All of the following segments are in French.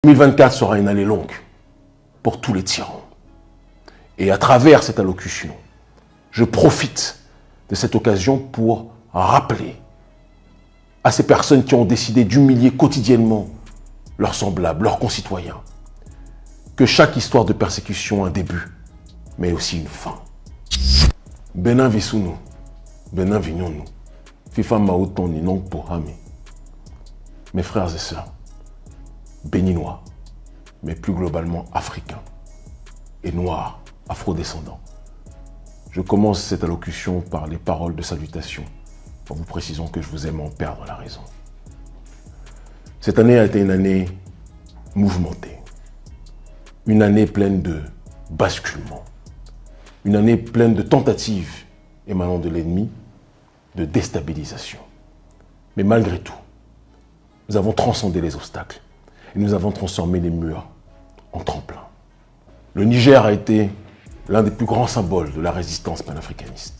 2024 sera une année longue pour tous les tyrans. Et à travers cette allocution, je profite de cette occasion pour rappeler à ces personnes qui ont décidé d'humilier quotidiennement leurs semblables, leurs concitoyens, que chaque histoire de persécution a un début, mais aussi une fin. Benin Vissounou, Benin Vignonou, Fifa Maoton Ninong Pohame. Mes frères et sœurs, béninois, mais plus globalement africains, et noirs, afrodescendants. Je commence cette allocution par les paroles de salutation, en vous précisant que je vous aime en perdre la raison. Cette année a été une année mouvementée, une année pleine de basculements, une année pleine de tentatives émanant de l'ennemi, de déstabilisation. Mais malgré tout, nous avons transcendé les obstacles et nous avons transformé les murs en tremplin. Le Niger a été l'un des plus grands symboles de la résistance panafricaniste.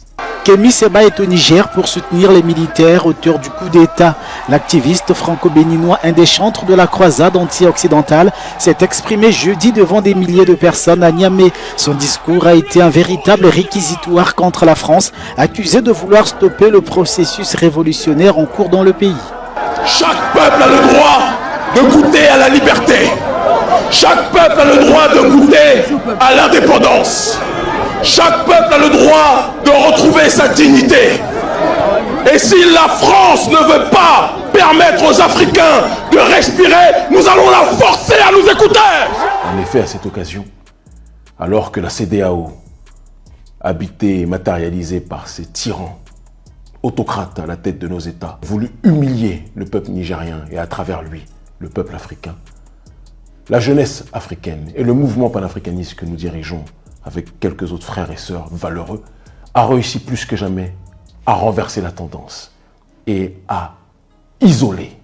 Kémy Séba est au Niger pour soutenir les militaires auteurs du coup d'État. L'activiste franco-béninois, un des chantres de la croisade anti-occidentale, s'est exprimé jeudi devant des milliers de personnes à Niamey. Son discours a été un véritable réquisitoire contre la France, accusée de vouloir stopper le processus révolutionnaire en cours dans le pays. Chaque peuple a le droit de goûter à la liberté. Chaque peuple a le droit de goûter à l'indépendance. Chaque peuple a le droit de retrouver sa dignité. Et si la France ne veut pas permettre aux Africains de respirer, nous allons la forcer à nous écouter. En effet, à cette occasion, alors que la CEDEAO, habitée et matérialisée par ces tyrans, autocrates à la tête de nos États, voulu humilier le peuple nigérien et à travers lui, le peuple africain, la jeunesse africaine et le mouvement panafricaniste que nous dirigeons avec quelques autres frères et sœurs valeureux, a réussi plus que jamais à renverser la tendance et à isoler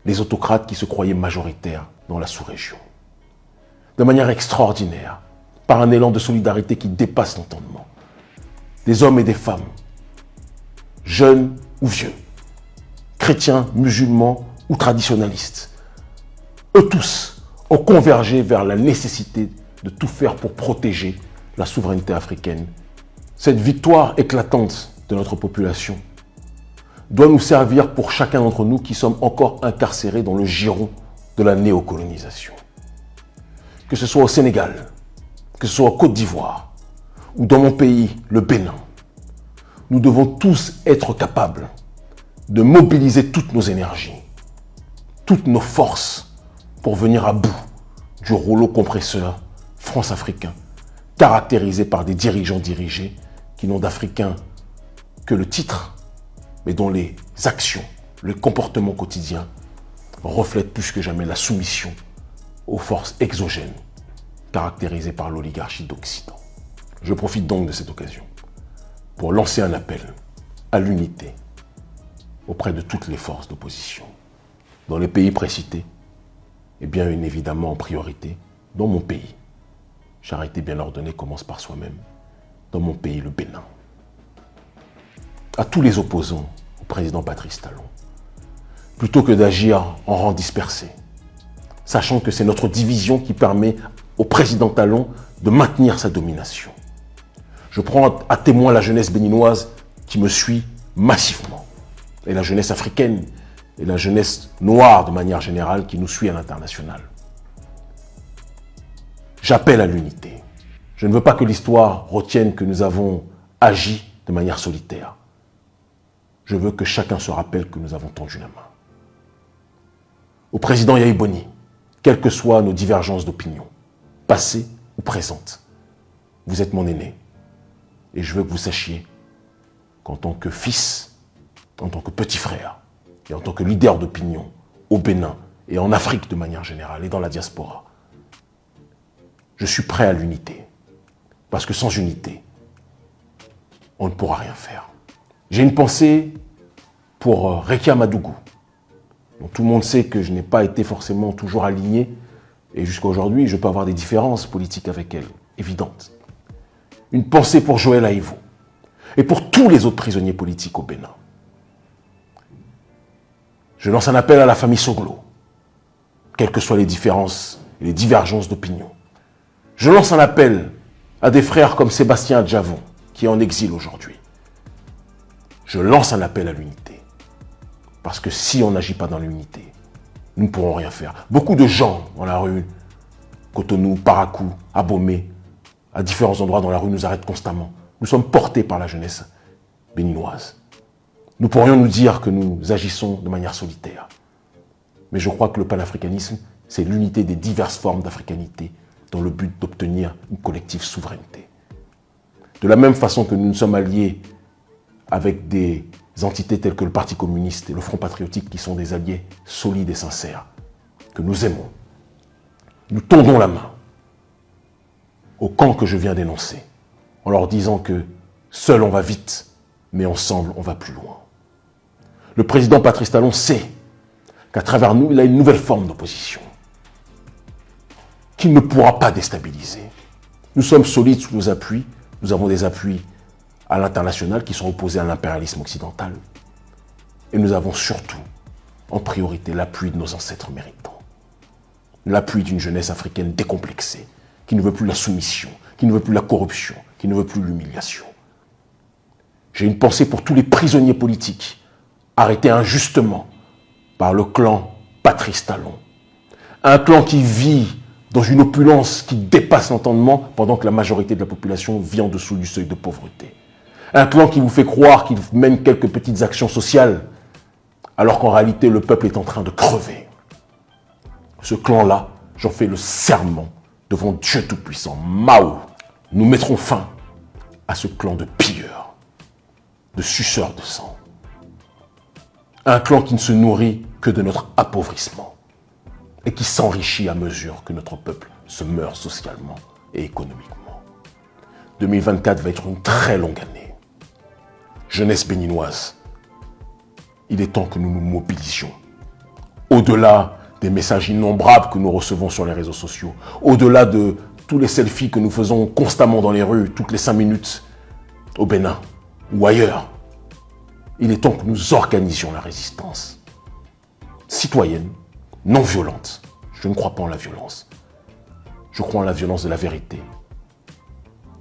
les autocrates qui se croyaient majoritaires dans la sous-région. De manière extraordinaire, par un élan de solidarité qui dépasse l'entendement. Des hommes et des femmes, jeunes ou vieux, chrétiens, musulmans ou traditionalistes, eux tous ont convergé vers la nécessité de tout faire pour protéger la souveraineté africaine. Cette victoire éclatante de notre population doit nous servir pour chacun d'entre nous qui sommes encore incarcérés dans le giron de la néocolonisation. Que ce soit au Sénégal, que ce soit en Côte d'Ivoire ou dans mon pays, le Bénin, nous devons tous être capables de mobiliser toutes nos énergies, toutes nos forces pour venir à bout du rouleau compresseur France-africain, caractérisé par des dirigeants dirigés qui n'ont d'Africains que le titre, mais dont les actions, le comportement quotidien reflètent plus que jamais la soumission aux forces exogènes, caractérisées par l'oligarchie d'Occident. Je profite donc de cette occasion pour lancer un appel à l'unité auprès de toutes les forces d'opposition. Dans les pays précités, et bien évidemment en priorité, dans mon pays. Charité bien ordonnée commence par soi-même. Dans mon pays, le Bénin. À tous les opposants au président Patrice Talon, plutôt que d'agir en rang dispersé, sachant que c'est notre division qui permet au président Talon de maintenir sa domination. Je prends à témoin la jeunesse béninoise qui me suit massivement, et la jeunesse africaine, et la jeunesse noire de manière générale qui nous suit à l'international. J'appelle à l'unité. Je ne veux pas que l'histoire retienne que nous avons agi de manière solitaire. Je veux que chacun se rappelle que nous avons tendu la main. Au président Yahi Boni, quelles que soient nos divergences d'opinion, passées ou présentes, vous êtes mon aîné. Et je veux que vous sachiez qu'en tant que fils, en tant que petit frère, et en tant que leader d'opinion au Bénin et en Afrique de manière générale et dans la diaspora, je suis prêt à l'unité. Parce que sans unité, on ne pourra rien faire. J'ai une pensée pour Rekia Madougou, dont tout le monde sait que je n'ai pas été forcément toujours aligné, et jusqu'à aujourd'hui, je peux avoir des différences politiques avec elle, évidentes. Une pensée pour Joël Aïvo, et pour tous les autres prisonniers politiques au Bénin. Je lance un appel à la famille Soglo, quelles que soient les différences et les divergences d'opinion. Je lance un appel à des frères comme Sébastien Adjavon, qui est en exil aujourd'hui. Je lance un appel à l'unité. Parce que si on n'agit pas dans l'unité, nous ne pourrons rien faire. Beaucoup de gens dans la rue, Cotonou, Parakou, Abomey, à différents endroits dans la rue, nous arrêtent constamment. Nous sommes portés par la jeunesse béninoise. Nous pourrions nous dire que nous agissons de manière solitaire. Mais je crois que le panafricanisme, c'est l'unité des diverses formes d'africanité dans le but d'obtenir une collective souveraineté. De la même façon que nous nous sommes alliés avec des entités telles que le Parti communiste et le Front patriotique qui sont des alliés solides et sincères, que nous aimons, nous tendons la main au camp que je viens d'énoncer, en leur disant que seul on va vite, mais ensemble on va plus loin. Le président Patrice Talon sait qu'à travers nous, il a une nouvelle forme d'opposition, qu'il ne pourra pas déstabiliser. Nous sommes solides sous nos appuis, nous avons des appuis à l'international qui sont opposés à l'impérialisme occidental. Et nous avons surtout, en priorité, l'appui de nos ancêtres méritants. L'appui d'une jeunesse africaine décomplexée, qui ne veut plus la soumission, qui ne veut plus la corruption, qui ne veut plus l'humiliation. J'ai une pensée pour tous les prisonniers politiques, arrêtés injustement par le clan Patrice Talon. Un clan qui vit dans une opulence qui dépasse l'entendement pendant que la majorité de la population vit en dessous du seuil de pauvreté. Un clan qui vous fait croire qu'il mène quelques petites actions sociales, alors qu'en réalité, le peuple est en train de crever. Ce clan-là, j'en fais le serment devant Dieu Tout-Puissant, Mao. Nous mettrons fin à ce clan de pilleurs, de suceurs de sang. Un clan qui ne se nourrit que de notre appauvrissement et qui s'enrichit à mesure que notre peuple se meurt socialement et économiquement. 2024 va être une très longue année. Jeunesse béninoise, il est temps que nous nous mobilisions. Au-delà des messages innombrables que nous recevons sur les réseaux sociaux, au-delà de tous les selfies que nous faisons constamment dans les rues, toutes les 5 minutes, au Bénin ou ailleurs, il est temps que nous organisions la résistance citoyenne, non violente. Je ne crois pas en la violence. Je crois en la violence de la vérité.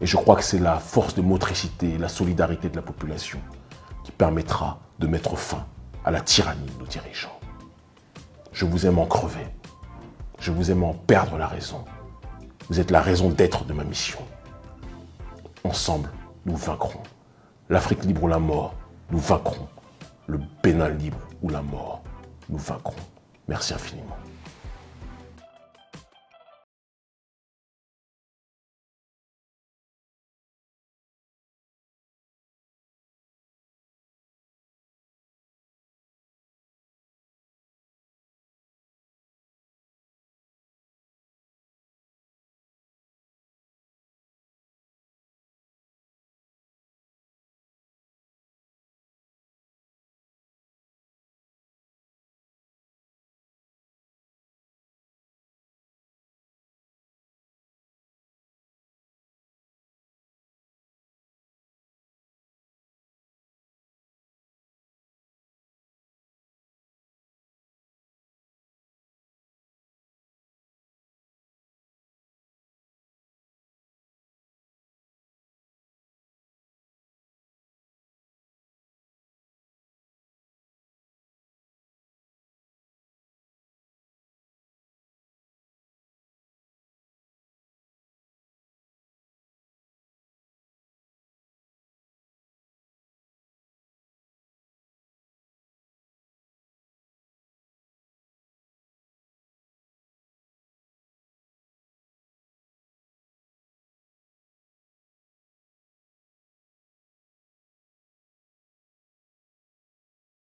Et je crois que c'est la force de motricité et la solidarité de la population qui permettra de mettre fin à la tyrannie de nos dirigeants. Je vous aime en crever. Je vous aime en perdre la raison. Vous êtes la raison d'être de ma mission. Ensemble, nous vaincrons. L'Afrique libre ou la mort, nous vaincrons. Le Bénin libre ou la mort, nous vaincrons. Merci infiniment.